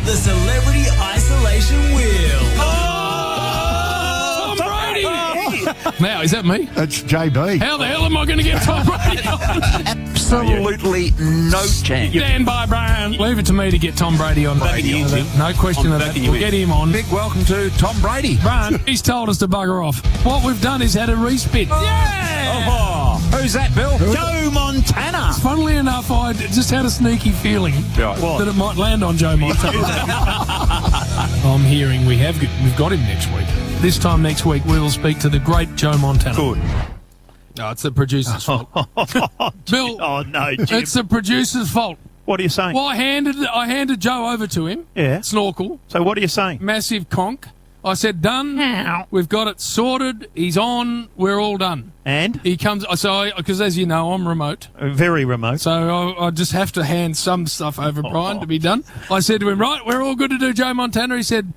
The Celebrity Isolation Wheel. Tom Brady! Now, is that me? It's JB. How the hell am I going to get Tom Brady on? Absolutely no chance. Stand by, Brian. Leave it to me to get Tom Brady on radio. No question of that. We'll get him on. Big welcome to Tom Brady. Brian, he's told us to bugger off. What we've done is had a respin. Yeah! Oh, who's that, Bill? Joe Montana. Funnily enough, I just had a sneaky feeling that it might land on Joe Montana. I'm hearing we've got him next week. This time next week, we will speak to the great Joe Montana. Good. No, it's the producer's fault. Bill, Oh, no, Jim. it's the producer's fault. What are you saying? Well, I handed Joe over to him. Yeah. Snorkel. So what are you saying? Massive conch. I said, done. We've got it sorted. He's on. We're all done. And? He comes, because as you know, I'm remote. Very remote. So I just have to hand some stuff over, Brian, to be done. I said to him, right, we're all good to do Joe Montana. He said,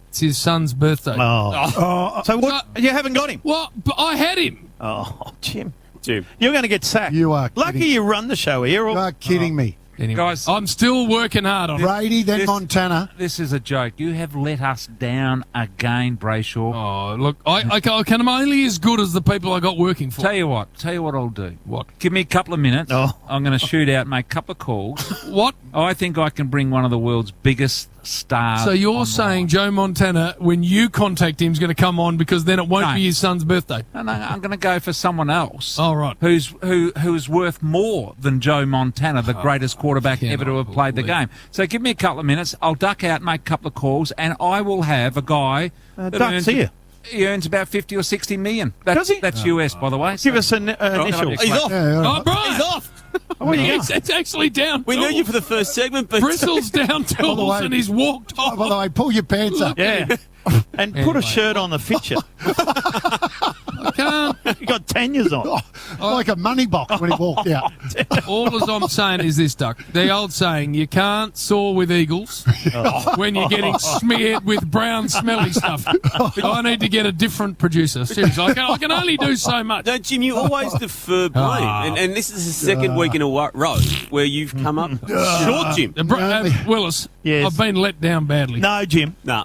it's his son's birthday. So what? You haven't got him? Well, but I had him. Oh, Jim. You're going to get sacked. You are Lucky kidding. you run the show here. You are kidding me. Anyway, Guys, I'm still working hard on it. Brady, then Montana. this is a joke. You have let us down again, Brayshaw. Oh, look, I am only as good as the people I got working for. Tell you what I'll do. What? Give me a couple of minutes. Oh. I'm going to shoot out, make a couple of calls. What? I think I can bring one of the world's biggest stars. So you're on saying Joe Montana, when you contact him, is going to come on because then it won't No. be his son's birthday? No, I'm going to go for someone else. Oh, right. Who is worth more than Joe Montana, the greatest quarterback ever to have played the game. So give me a couple of minutes. I'll duck out, make a couple of calls, and I will have a guy that Duck's here. He earns about 50 or 60 million. Does he? That's US, by the way. Give us an initial. He's off. Oh, Brian! He's off. It's actually down. We knew you for the first segment, but Bristles down tools way. and he's walked Oh, off. by the way, pull your pants up. Yeah. And put Anyway. a shirt on the fitcher. I can't. You got Tanya's on. Like a money box when he walked out. All as I'm saying is this, Duck. The old saying, you can't soar with eagles when you're getting smeared with brown smelly stuff. I need to get a different producer. Seriously, I can only do so much. no, Jim, you always defer blame, and this is the second week in a row where you've come up short, Jim. Willis, Yes. I've been let down badly. No, Jim. No.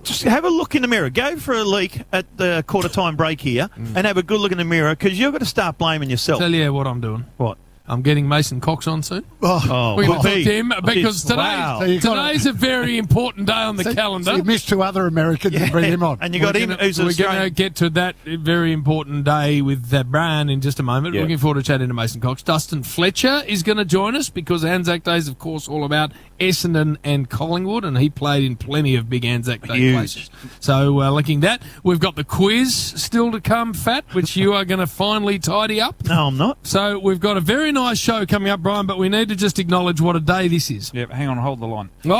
Just have a look in the mirror. Go for a leak at the quarter-time break here and have a good look in the mirror because you've got to start blaming yourself. Tell you what I'm doing. What? I'm getting Mason Cox on soon. Oh, We're going to well, talk to him because wow. So you got today's a very important day on the calendar. So you missed two other Americans and bring him on. And you got him who's We're going to Australian. get to that very important day with Brian in just a moment. Yeah. Looking forward to chatting to Mason Cox. Dustin Fletcher is going to join us because Anzac Day is, of course, all about Essendon and Collingwood, and he played in plenty of big Anzac Day Huge. places. So, linking that, we've got the quiz still to come, Fat, which you are going to finally tidy up. No, I'm not. So we've got a very nice show coming up, Brian, but we need to just acknowledge what a day this is. Yep, hang on, hold the line. No,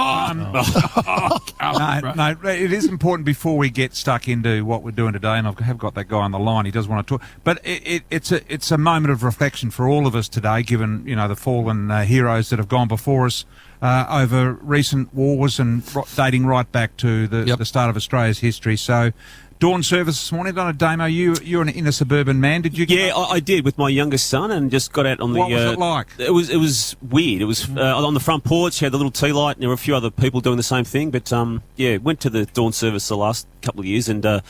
it is important before we get stuck into what we're doing today, and I have got that guy on the line. He does want to talk, but it's a moment of reflection for all of us today, given the fallen heroes that have gone before us over recent wars and dating right back to the start of Australia's history. So. Dawn service this morning. Done a demo. You're an inner suburban man. Did you? Yeah, I did with my youngest son, and just got out on the. What was it like? It was weird. It was on the front porch. Had the little tea light, and there were a few other people doing the same thing. But went to the dawn service the last couple of years, and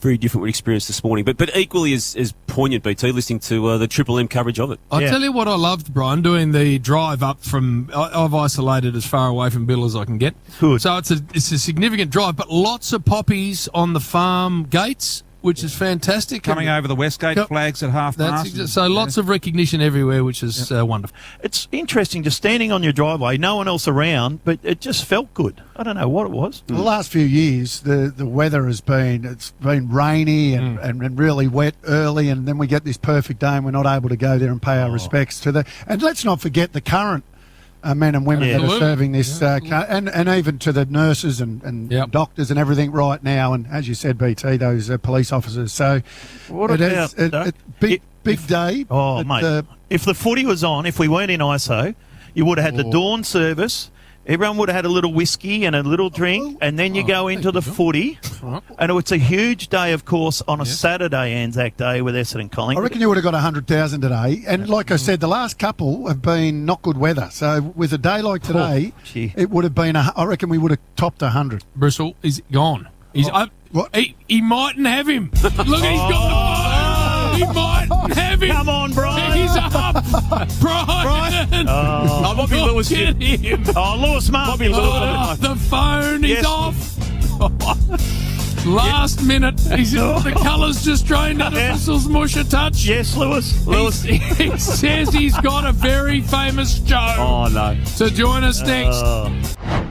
very different experience this morning. But equally as poignant, BT, listening to the Triple M coverage of it. I'll tell you what I loved, Brian, doing the drive up from. I've isolated as far away from Bill as I can get. Good. So it's a significant drive, but lots of poppies on the farm gates, which is fantastic. Coming over the Westgate, Yep. flags at half mast. So lots of recognition everywhere, which is wonderful. It's interesting just standing on your driveway, no one else around, but it just felt good. I don't know what it was. The last few years, the weather has been rainy and really wet early, and then we get this perfect day and we're not able to go there and pay our respects to the. And let's not forget the current men and women that are Absolutely. serving this, and even to the nurses and doctors and everything right now. And as you said, BT, those police officers. So What it about is a big day. Oh, but, mate. If the footy was on, if we weren't in ISO, you would have had the dawn service. Everyone would have had a little whiskey and a little drink, and then you go into the footy. Right. And it's a huge day, of course, on a Saturday, Anzac Day, with Essendon Collingwood. I reckon you would have got 100,000 today. And like I said, the last couple have been not good weather. So with a day like today, gee. it would have been, I reckon we would have topped 100. Bristol is gone. He's up. What? He mightn't have him. Look, he's got the phone. He mightn't have him. Come on, Brian. He's up. Brian. Oh, Bobby Lewis Get him. Oh, Lewis Martin. Bobby Lewis. Oh, the phone is Yes. off. Last minute. The colours just drained out of Yeah. Bristol's mush a touch. Yes, Lewis. Lewis. He says he's got a very famous show. Oh, no. So join us next. Oh.